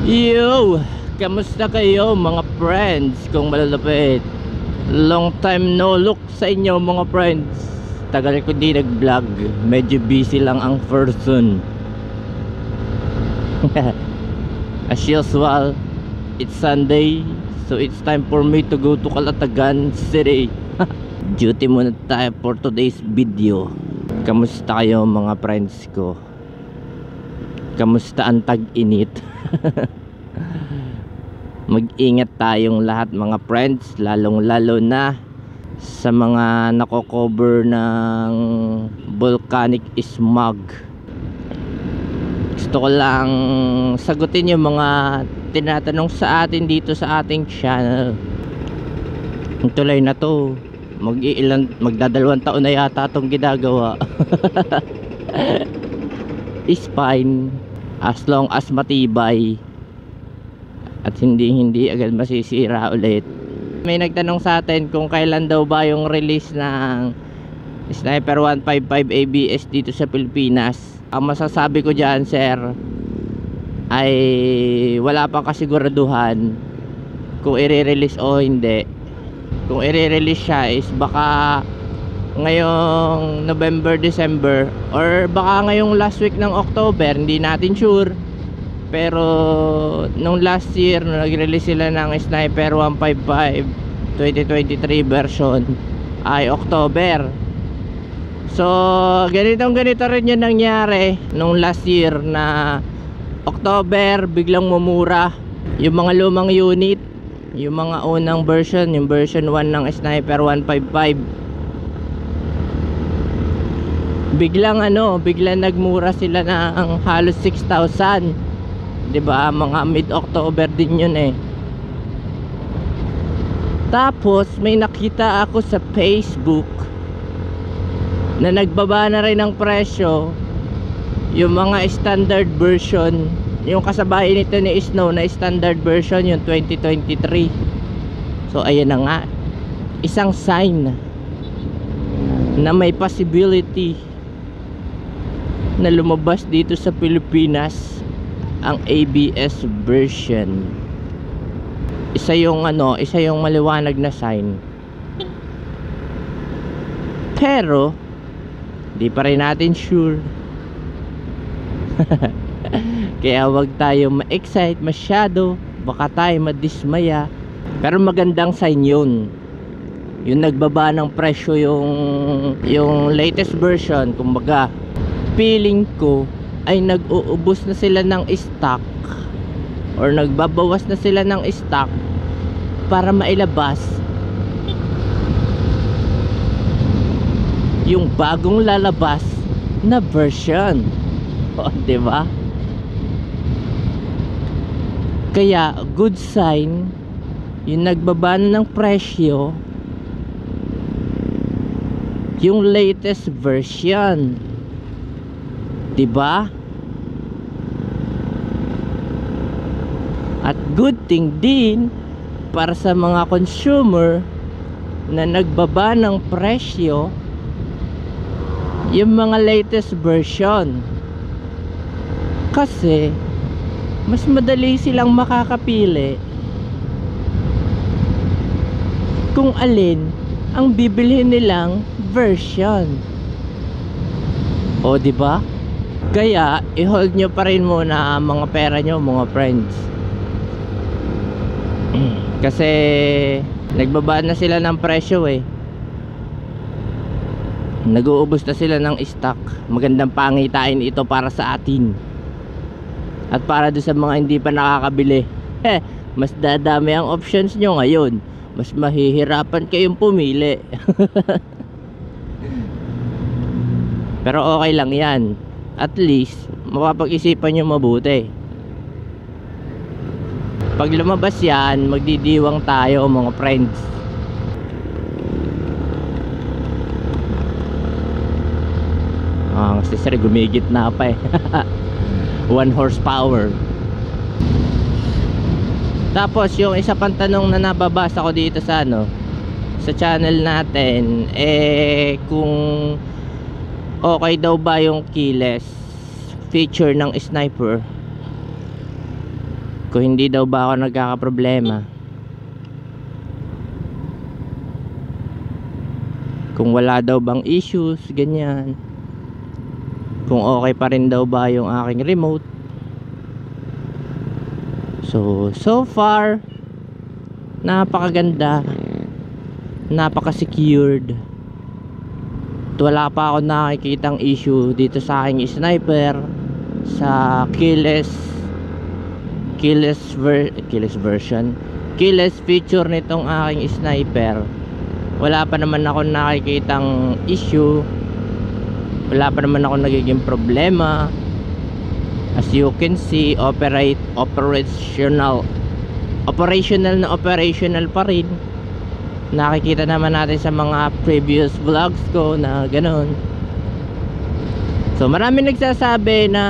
Yo! Kamusta kayo mga friends kung malalapit? Long time no look sa inyo mga friends. Tagal ko di nag-vlog. Medyo busy lang ang person. As usual, it's Sunday, so it's time for me to go to Calatagan City. Duty muna tayo for today's video. Kamusta kayo mga friends ko? Kamusta ang tag-init? Mag-ingat tayong lahat mga friends, lalong lalo na sa mga nako-cover ng volcanic smog. Gusto ko lang sagutin yung mga tinatanong sa atin dito sa ating channel. Ang tulay na to, magdadalawang taon na yata itong ginagawa. Is fine as long as matibay at hindi agad masisira ulit. May nagtanong sa atin kung kailan daw ba yung release ng Sniper 155 ABS dito sa Pilipinas. Ang masasabi ko dyan, sir, ay wala pang kasiguraduhan kung i-release o hindi. Kung i-release siya is baka ngayong November, December, or baka ngayong last week ng October, hindi natin sure. Pero nung last year nung nag-release sila ng Sniper 155 2023 version ay October. So ganito rin yung nangyari nung last year na October. Biglang mumura yung mga lumang unit, yung mga unang version, yung version 1 ng Sniper 155. Biglang nagmura sila ng halos 6,000. 'Di ba? Mga mid-October din 'yun eh. Tapos may nakita ako sa Facebook na nagbaba na rin ang presyo yung mga standard version, yung kasabay nito ni Snow na standard version yung 2023. So ayan na nga, isang sign na may possibility na lumabas dito sa Pilipinas ang ABS version. Isa yung maliwanag na sign. Pero di pa rin natin sure. Kaya wag tayo ma-excite masyado, baka tayo madismaya. Pero magandang sign yun. Yung nagbaba ng presyo yung latest version. Kumbaga feeling ko ay nag-uubos na sila ng stock or nagbabawas na sila ng stock para mailabas yung bagong lalabas na version. O, diba? Kaya good sign yung nagbaba na ng presyo yung latest version, diba? At good thing din para sa mga consumer na nagbaba ng presyo yung mga latest version, kasi mas madali silang makakapili kung alin ang bibilhin nilang version. O diba? Kaya i-hold nyo pa rin muna mga pera nyo mga friends. Kasi nagbaba na sila ng presyo eh. Nag-uubos na sila ng stock. Magandang pangitain ito para sa atin. At para doon sa mga hindi pa nakakabili, mas dadami ang options nyo ngayon. Mas mahihirapan kayong pumili. Pero okay lang yan. At least mapapag-isipan nyo mabuti. Pag lumabas yan, magdidiwang tayo mga friends. Ang sisir gumigit na pa eh. 1 horsepower. Tapos yung isa pang tanong na nababasa ko dito sa sa channel natin, kung okay daw ba yung keyless feature ng Sniper kung hindi daw ba ako nagkakaproblema, kung wala daw bang issues, ganyan, kung okay pa rin daw ba yung aking remote. So far napakaganda, napaka-secured. Wala pa ako nakikitang issue dito sa aking sniper, sa keyless feature nitong aking sniper. Wala pa naman ako nakikitang issue, wala pa naman ako nagiging problema. As you can see, operational pa rin. Nakikita naman natin sa mga previous vlogs ko na ganoon. So marami nagsasabi na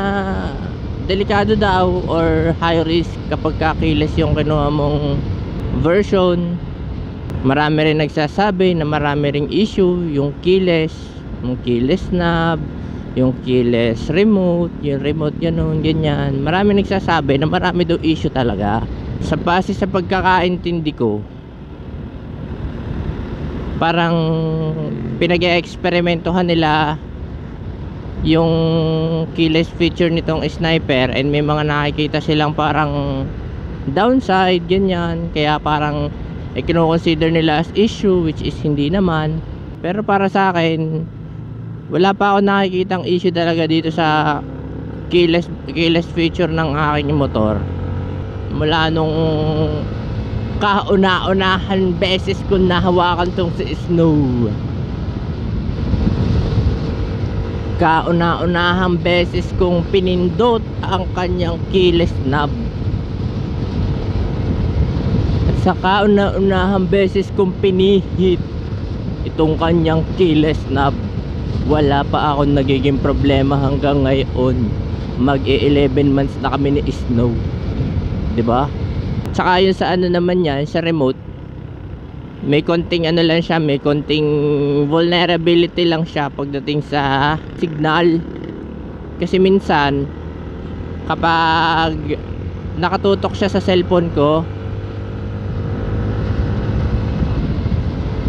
delikado daw or high risk kapag keyless yung kinuha mong version. Marami rin nagsasabi na marami ring issue yung keyless knob, yung keyless remote, yung remote ganun, ganyan. Marami nagsasabi na marami daw issue talaga. Sa base sa pagkakaintindi ko, parang pinag-e-eksperimentohan nila yung keyless feature nitong sniper, and may mga nakikita silang parang downside, ganyan. Kaya parang kino-consider nila as issue, which is hindi naman. Pero para sa akin, wala pa ako nakikitang issue talaga dito sa keyless feature ng aking motor. Mula nung kauna-unahan beses ko nahawakan tong si Snow, kauna-unahang beses kong pinindot ang kanyang keyless knob, at sa kauna-unahang beses kong pinihit itong kanyang keyless knob, wala pa akong nagiging problema hanggang ngayon. Mag-11 months na kami ni Snow, 'di ba? Tsaka yun sa ano naman yan, sa remote, may konting ano lang siya, may konting vulnerability lang siya pagdating sa signal. Kasi minsan kapag nakatutok siya sa cellphone ko,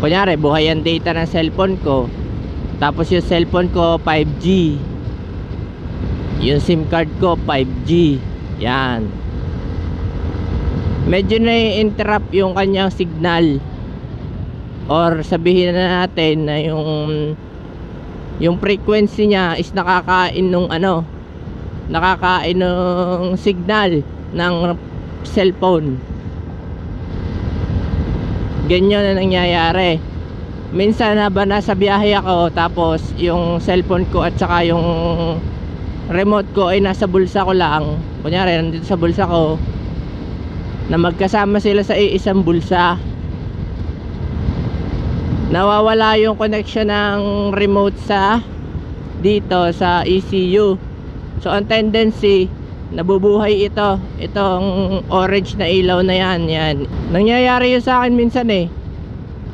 kunyari buhay ang data ng cellphone ko, tapos yung cellphone ko 5G, yung SIM card ko 5G, yan, medyo na-interrupt yung kanyang signal, or sabihin na natin na yung frequency niya is nakakain nung ano, nakakain ng signal ng cellphone. Ganyan na nangyayari. Minsan habang nasa biyahe ako, tapos yung cellphone ko at saka yung remote ko ay nasa bulsa ko lang, kunyari nandito sa bulsa ko, na magkasama sila sa isang bulsa, nawawala yung connection ng remote sa dito sa ECU. So ang tendency, nabubuhay itong orange na ilaw na yan. Nangyayari yun sa akin minsan eh.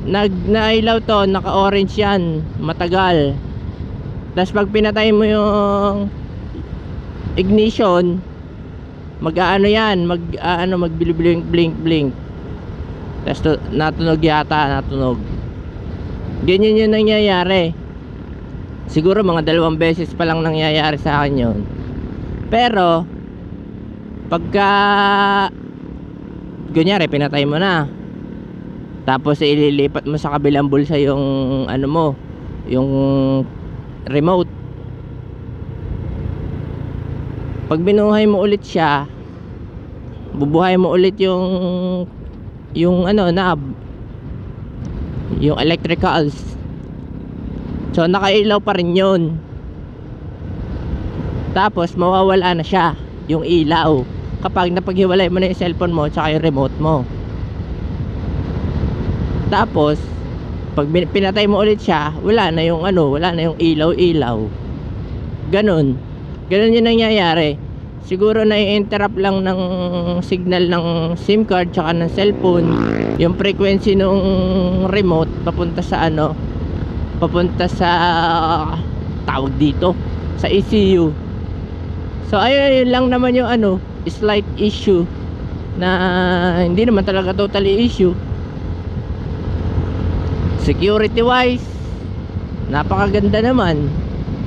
Nailaw to, naka-orange yan matagal, tapos pag pinatay mo yung ignition, mag-aano yan, mag-blink, tapos natunog yata, ganyan yung nangyayari. Siguro mga 2 beses pa lang nangyayari sa akin yun. Pero pagka kunyari pinatay mo na, tapos ililipat mo sa kabilang bulsa yung ano mo, yung remote, pag binuhay mo ulit siya, bubuhay mo ulit yung ano, knob, yung electricals. So nakailaw pa rin yun, tapos mawawala na siya yung ilaw kapag napaghiwalay mo na yung cellphone mo tsaka yung remote mo. Tapos pag pinatay mo ulit siya, wala na yung ano, wala na yung ilaw. Ganun yung nangyayari. Siguro na-interrupt lang ng signal ng SIM card tsaka ng cellphone, yung frequency ng remote papunta sa ano, papunta sa tawag dito, sa ECU. So ayun lang naman yung ano, slight issue na hindi naman talaga totally issue. Security wise, napakaganda naman.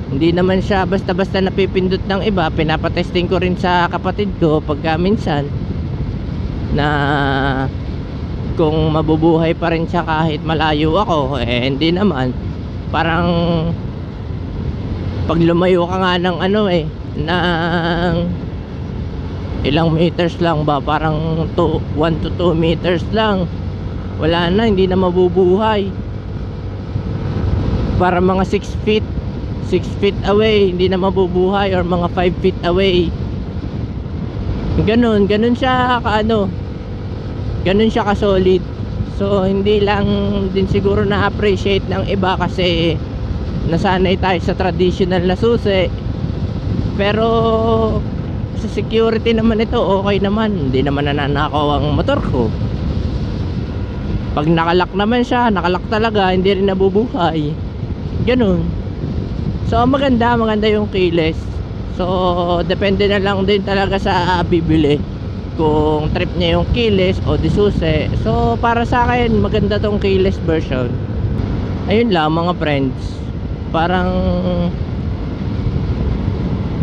Hindi naman siya basta-basta napipindot ng iba. Pinapatesting ko rin sa kapatid ko pagka minsan na kung mabubuhay pa rin siya kahit malayo ako. Hindi naman. Parang pag lumayo ka nga ng ng ilang meters lang ba, parang 1 to 2 meters lang, wala na, hindi na mabubuhay. Para mga 6 feet away, hindi na mabubuhay, or mga 5 feet away. Ganun siya ganun siya ka-solid. So hindi lang din siguro na-appreciate ng iba kasi nasanay tayo sa traditional na susi. Pero sa security naman ito, okay naman. Hindi naman nananakaw ang motor ko. Pag nakalak naman siya, nakalak talaga, hindi rin nabubuhay. Ganun. So maganda yung keyless. So depende na lang din talaga sa bibili kung trip niya yung keyless o di susi. So para sa akin maganda tong keyless version. Ayun lang mga friends, parang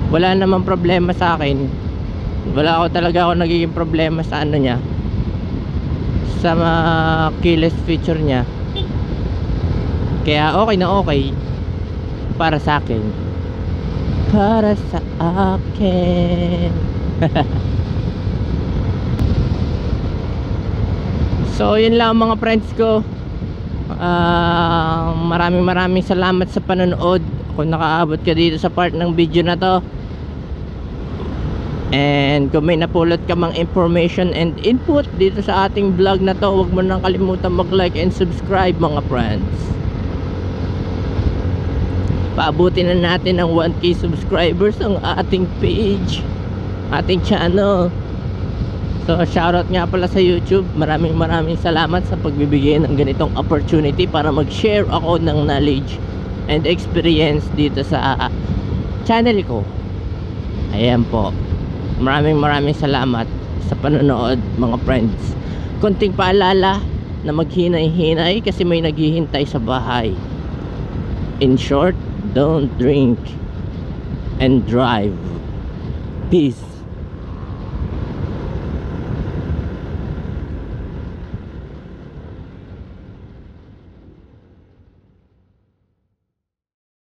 wala namang problema sa akin. Wala ako nagiging problema sa niya, sa keyless feature niya. Kaya okay na okay para sa akin. Para sa akin. So yun lang mga friends ko. Maraming salamat sa panonood. Kung nakaabot ka dito sa part ng video na to, and kung may napulot ka mang information and input dito sa ating vlog na to, huwag mo nang kalimutan mag-like and subscribe mga friends. Paabutin na natin ang 1K subscribers ang ating page, ating channel. So shoutout nga pala sa YouTube. Maraming salamat sa pagbibigay ng ganitong opportunity para mag-share ako ng knowledge and experience dito sa channel ko. Ayan po. Maraming salamat sa panonood mga friends. Konting paalala na maghinay-hinay kasi may naghihintay sa bahay. In short, don't drink and drive. Peace.